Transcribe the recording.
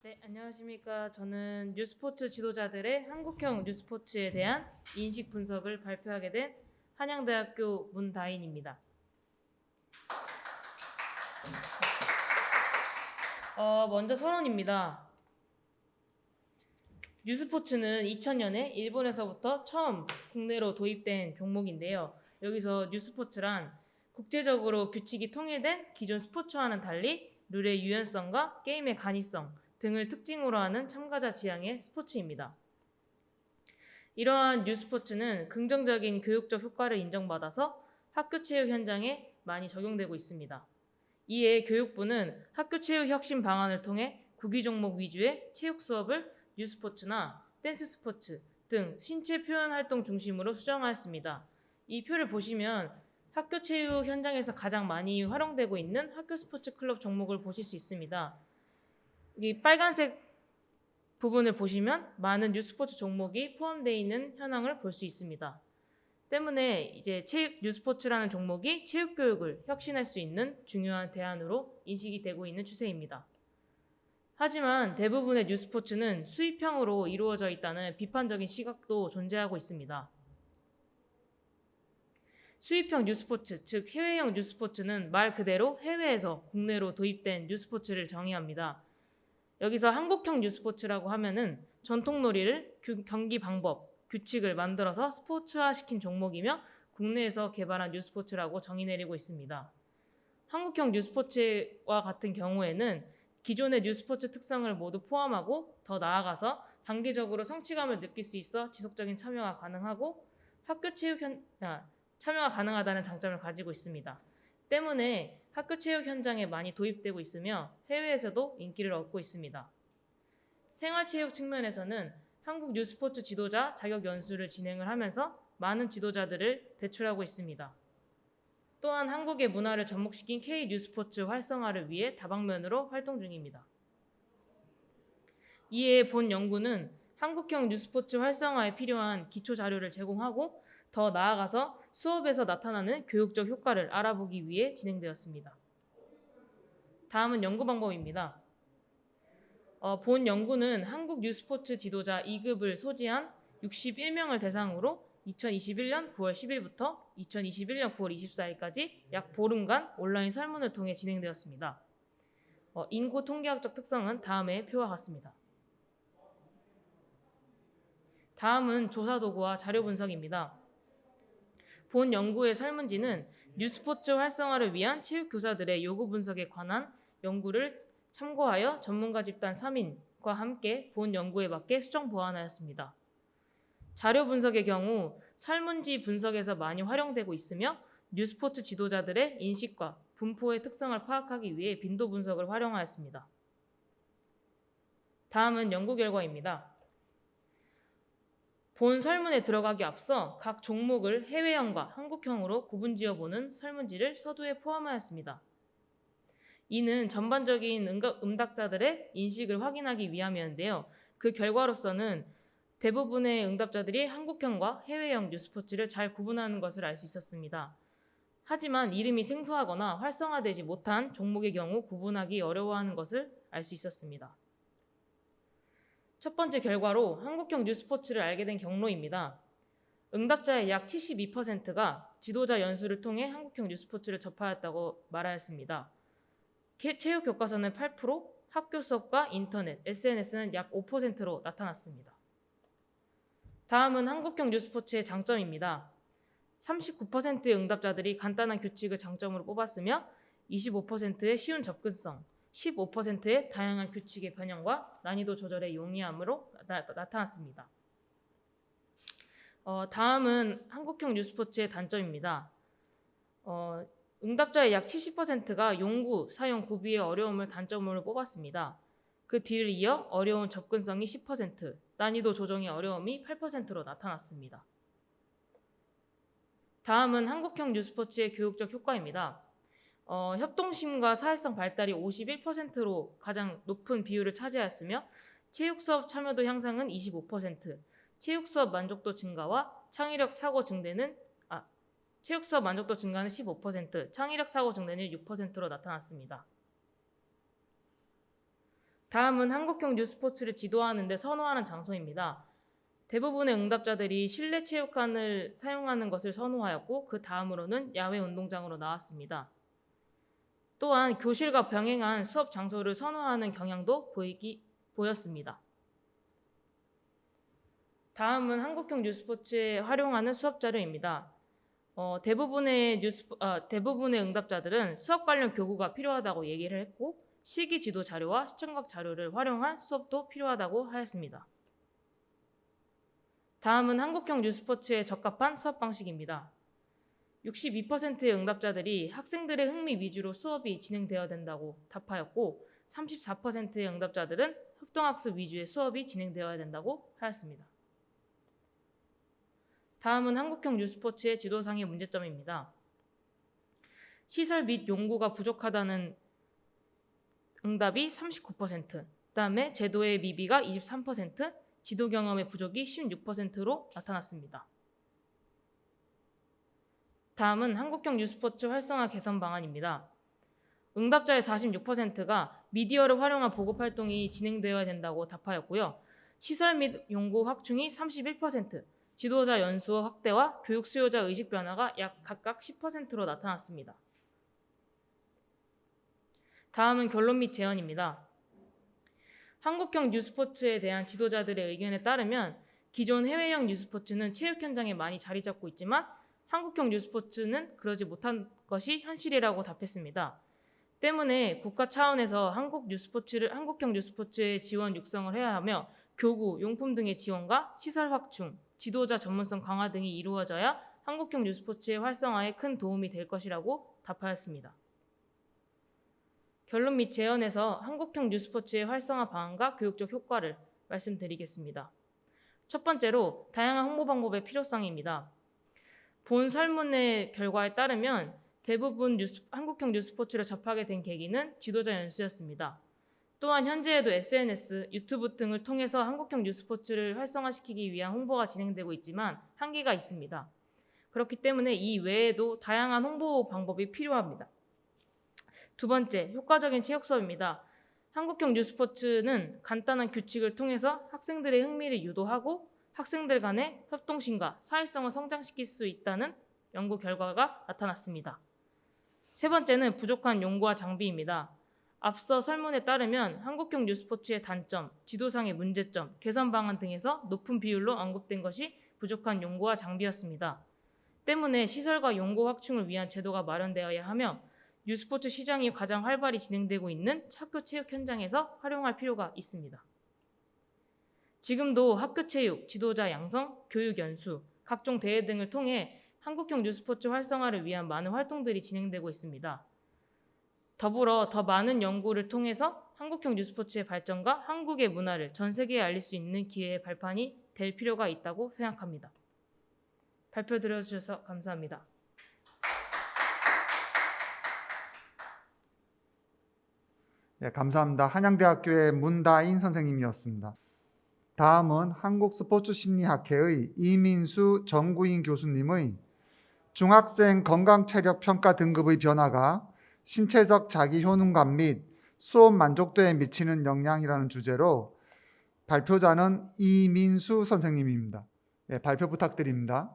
네, 안녕하십니까. 저는 뉴스포츠 지도자들의 한국형 뉴스포츠에 대한 인식 분석을 발표하게 된 한양대학교 문다인입니다. 먼저 선언입니다. 뉴스포츠는 2000년에 일본에서부터 처음 국내로 도입된 종목인데요. 여기서 뉴스포츠란 국제적으로 규칙이 통일된 기존 스포츠와는 달리 룰의 유연성과 게임의 간이성 등을 특징으로 하는 참가자 지향의 스포츠입니다. 이러한 뉴스포츠는 긍정적인 교육적 효과를 인정받아서 학교 체육 현장에 많이 적용되고 있습니다. 이에 교육부는 학교 체육 혁신 방안을 통해 구기 종목 위주의 체육 수업을 뉴스포츠나 댄스 스포츠 등 신체 표현 활동 중심으로 수정하였습니다. 이 표를 보시면 학교 체육 현장에서 가장 많이 활용되고 있는 학교 스포츠 클럽 종목을 보실 수 있습니다. 이 빨간색 부분을 보시면 많은 뉴스포츠 종목이 포함되어 있는 현황을 볼 수 있습니다. 때문에 이제 체육 뉴스포츠라는 종목이 체육 교육을 혁신할 수 있는 중요한 대안으로 인식이 되고 있는 추세입니다. 하지만 대부분의 뉴스포츠는 수입형으로 이루어져 있다는 비판적인 시각도 존재하고 있습니다. 수입형 뉴스포츠, 즉 해외형 뉴스포츠는 말 그대로 해외에서 국내로 도입된 뉴스포츠를 정의합니다. 여기서 한국형 뉴스포츠라고 하면은 전통놀이를 경기 방법, 규칙을 만들어서 스포츠화시킨 종목이며 국내에서 개발한 뉴스포츠라고 정의 내리고 있습니다. 한국형 뉴스포츠와 같은 경우에는 기존의 뉴스포츠 특성을 모두 포함하고 더 나아가서 단계적으로 성취감을 느낄 수 있어 지속적인 참여가 가능하고 참여가 가능하다는 장점을 가지고 있습니다. 때문에 학교 체육 현장에 많이 도입되고 있으며 해외에서도 인기를 얻고 있습니다. 생활체육 측면에서는 한국 뉴스포츠 지도자 자격 연수를 진행을 하면서 많은 지도자들을 배출하고 있습니다. 또한 한국의 문화를 접목시킨 K 뉴스포츠 활성화를 위해 다방면으로 활동 중입니다. 이에 본 연구는 한국형 뉴스포츠 활성화에 필요한 기초 자료를 제공하고 더 나아가서 수업에서 나타나는 교육적 효과를 알아보기 위해 진행되었습니다. 다음은 연구 방법입니다. 본 연구는 한국 뉴스포츠 지도자 2급을 소지한 61명을 대상으로 2021년 9월 10일부터 2021년 9월 24일까지 약 보름간 온라인 설문을 통해 진행되었습니다. 인구 통계학적 특성은 다음의 표와 같습니다. 다음은 조사 도구와 자료 분석입니다. 본 연구의 설문지는 뉴스포츠 활성화를 위한 체육교사들의 요구 분석에 관한 연구를 참고하여 전문가 집단 3인과 함께 본 연구에 맞게 수정 보완하였습니다. 자료 분석의 경우 설문지 분석에서 많이 활용되고 있으며 뉴스포츠 지도자들의 인식과 분포의 특성을 파악하기 위해 빈도 분석을 활용하였습니다. 다음은 연구 결과입니다. 본 설문에 들어가기 앞서 각 종목을 해외형과 한국형으로 구분지어보는 설문지를 서두에 포함하였습니다. 이는 전반적인 응답자들의 인식을 확인하기 위함이었는데요. 그 결과로서는 대부분의 응답자들이 한국형과 해외형 뉴스포츠를 잘 구분하는 것을 알 수 있었습니다. 하지만 이름이 생소하거나 활성화되지 못한 종목의 경우 구분하기 어려워하는 것을 알 수 있었습니다. 첫 번째 결과로 한국형 뉴스포츠를 알게 된 경로입니다. 응답자의 약 72%가 지도자 연수를 통해 한국형 뉴스포츠를 접하였다고 말하였습니다. 체육 교과서는 8%, 학교 수업과 인터넷, SNS는 약 5%로 나타났습니다. 다음은 한국형 뉴스포츠의 장점입니다. 39%의 응답자들이 간단한 규칙을 장점으로 뽑았으며 25%의 쉬운 접근성, 15%의 다양한 규칙의 변형과 난이도 조절의 용이함으로 나타났습니다. 다음은 한국형 뉴스포츠의 단점입니다. 응답자의 약 70%가 용구, 사용, 구비의 어려움을 단점으로 뽑았습니다. 그 뒤를 이어 어려운 접근성이 10%, 난이도 조정의 어려움이 8%로 나타났습니다. 다음은 한국형 뉴스포츠의 교육적 효과입니다. 협동심과 사회성 발달이 51%로 가장 높은 비율을 차지하였으며 체육 수업 참여도 향상은 25%, 체육 수업 만족도 증가와 체육 수업 만족도 증가는 15%, 창의력 사고 증대는 6%로 나타났습니다. 다음은 한국형 뉴스포츠를 지도하는 데 선호하는 장소입니다. 대부분의 응답자들이 실내 체육관을 사용하는 것을 선호하였고 그 다음으로는 야외 운동장으로 나왔습니다. 또한 교실과 병행한 수업 장소를 선호하는 경향도 보였습니다. 다음은 한국형 뉴스포츠에 활용하는 수업 자료입니다. 대부분의 응답자들은 수업 관련 교구가 필요하다고 얘기를 했고 실기 지도 자료와 시청각 자료를 활용한 수업도 필요하다고 하였습니다. 다음은 한국형 뉴스포츠에 적합한 수업 방식입니다. 62%의 응답자들이 학생들의 흥미 위주로 수업이 진행되어야 된다고 답하였고 34%의 응답자들은 협동학습 위주의 수업이 진행되어야 된다고 하였습니다. 다음은 한국형 뉴스포츠의 지도상의 문제점입니다. 시설 및 용구가 부족하다는 응답이 39%, 그다음에 제도의 미비가 23%, 지도 경험의 부족이 16%로 나타났습니다. 다음은 한국형 뉴스포츠 활성화 개선 방안입니다. 응답자의 46%가 미디어를 활용한 보급 활동이 진행되어야 된다고 답하였고요. 시설 및 용구 확충이 31%, 지도자 연수 확대와 교육 수요자 의식 변화가 약 각각 10%로 나타났습니다. 다음은 결론 및 제언입니다. 한국형 뉴스포츠에 대한 지도자들의 의견에 따르면 기존 해외형 뉴스포츠는 체육 현장에 많이 자리 잡고 있지만 한국형 뉴스포츠는 그러지 못한 것이 현실이라고 답했습니다. 때문에 국가 차원에서 한국형 뉴스포츠의 지원 육성을 해야 하며 교구, 용품 등의 지원과 시설 확충, 지도자 전문성 강화 등이 이루어져야 한국형 뉴스포츠의 활성화에 큰 도움이 될 것이라고 답하였습니다. 결론 및 제언에서 한국형 뉴스포츠의 활성화 방안과 교육적 효과를 말씀드리겠습니다. 첫 번째로 다양한 홍보 방법의 필요성입니다. 본 설문의 결과에 따르면 대부분 한국형 뉴스포츠를 접하게 된 계기는 지도자 연수였습니다. 또한 현재에도 SNS, 유튜브 등을 통해서 한국형 뉴스포츠를 활성화시키기 위한 홍보가 진행되고 있지만 한계가 있습니다. 그렇기 때문에 이 외에도 다양한 홍보 방법이 필요합니다. 두 번째, 효과적인 체육 수업입니다. 한국형 뉴스포츠는 간단한 규칙을 통해서 학생들의 흥미를 유도하고 학생들 간의 협동심과 사회성을 성장시킬 수 있다는 연구 결과가 나타났습니다. 세 번째는 부족한 용구와 장비입니다. 앞서 설문에 따르면 한국형 뉴스포츠의 단점, 지도상의 문제점, 개선 방안 등에서 높은 비율로 언급된 것이 부족한 용구와 장비였습니다. 때문에 시설과 용구 확충을 위한 제도가 마련되어야 하며 뉴스포츠 시장이 가장 활발히 진행되고 있는 학교 체육 현장에서 활용할 필요가 있습니다. 지금도 학교 체육, 지도자 양성, 교육 연수, 각종 대회 등을 통해 한국형 뉴스포츠 활성화를 위한 많은 활동들이 진행되고 있습니다. 더불어 더 많은 연구를 통해서 한국형 뉴스포츠의 발전과 한국의 문화를 전 세계에 알릴 수 있는 기회의 발판이 될 필요가 있다고 생각합니다. 발표 들어주셔서 감사합니다. 네, 감사합니다. 한양대학교의 문다인 선생님이었습니다. 다음은 한국스포츠심리학회의 이민수 정구인 교수님의 중학생 건강체력 평가 등급의 변화가 신체적 자기효능감 및 수업 만족도에 미치는 영향이라는 주제로 발표자는 이민수 선생님입니다. 네, 발표 부탁드립니다.